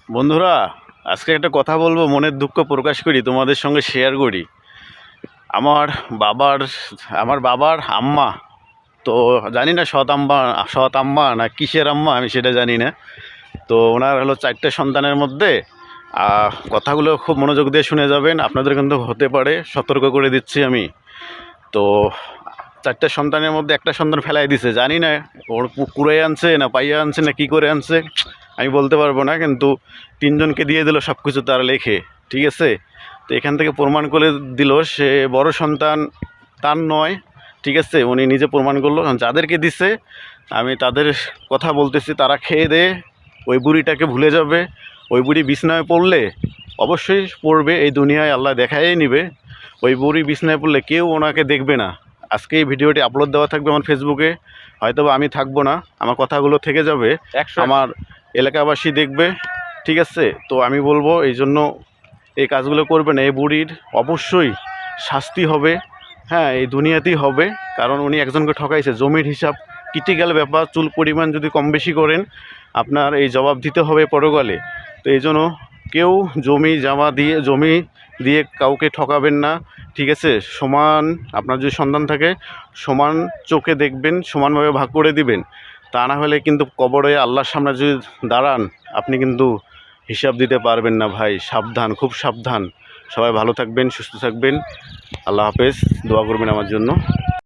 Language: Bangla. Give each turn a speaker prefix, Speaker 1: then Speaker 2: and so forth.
Speaker 1: বন্ধুরা, আজকে একটা কথা বলবো, মনের দুঃখ প্রকাশ করি, তোমাদের সঙ্গে শেয়ার করি। আমার বাবার আমার বাবার আম্মা, তো জানি না সৎ আম্মা না কিসের আম্মা, আমি সেটা জানি না। তো ওনার হলো 4টে সন্তানের মধ্যে কথাগুলো খুব মনোযোগ দিয়ে শুনে যাবেন, আপনাদের কিন্তু হতে পারে, সতর্ক করে দিচ্ছি আমি। তো 4টে সন্তানের মধ্যে একটা সন্তান ফেলাই দিছে, জানি না ওর কুড়াই আনছে না পাইয়া আনছে না কী করে আনছে, আমি বলতে পারবো না, কিন্তু 3জনকে দিয়ে দিল সব কিছু তার লেখে, ঠিক আছে। তো এখান থেকে প্রমাণ করে দিল সে বড় সন্তান তার নয়, ঠিক আছে। উনি নিজে প্রমাণ করলো, যাদেরকে দিছে আমি তাদের কথা বলতেছি, তারা খেয়ে দে ওই বুড়িটাকে ভুলে যাবে। ওই বুড়ি বিছনায় পড়লে অবশ্যই পড়বে, এই দুনিয়ায় আল্লাহ দেখাই নিবে। ওই বুড়ি বিছনায় পড়লে কেউ ওনাকে দেখবে না। আজকে এই ভিডিওটি আপলোড দেওয়া থাকবে আমার ফেসবুকে, হয়তো আমি থাকবো না, আমার কথাগুলো থেকে যাবে, আমার এলাকাবাসী দেখবে, ঠিক আছে। তো আমি বলবো এই জন্য এই কাজগুলো করবে না, এই বুড়ির অবশ্যই শাস্তি হবে, হ্যাঁ, এই দুনিয়াতেই হবে। কারণ উনি একজনকে ঠকাইছে, জমির হিসাব ক্রিটিক্যাল ব্যাপার, চুল পরিমাণ যদি কম বেশি করেন আপনার এই জবাব দিতে হবে পরকালে। তো এই জন্য কেউ জমি দিয়ে কাউকে ঠকাবেন না, ঠিক আছে। সমান, আপনার যদি সন্তান থাকে সমান চোখে দেখবেন, সমানভাবে ভাগ করে দিবেন। তা না হলে কিন্তু কবরে আল্লাহর সামনে যদি দাঁড়ান, আপনি কিন্তু হিসাব দিতে পারবেন না ভাই। সাবধান, খুব সাবধান। সবাই ভালো থাকবেন, সুস্থ থাকবেন। আল্লাহ হাফেজ। দোয়া করবেন আমার জন্য।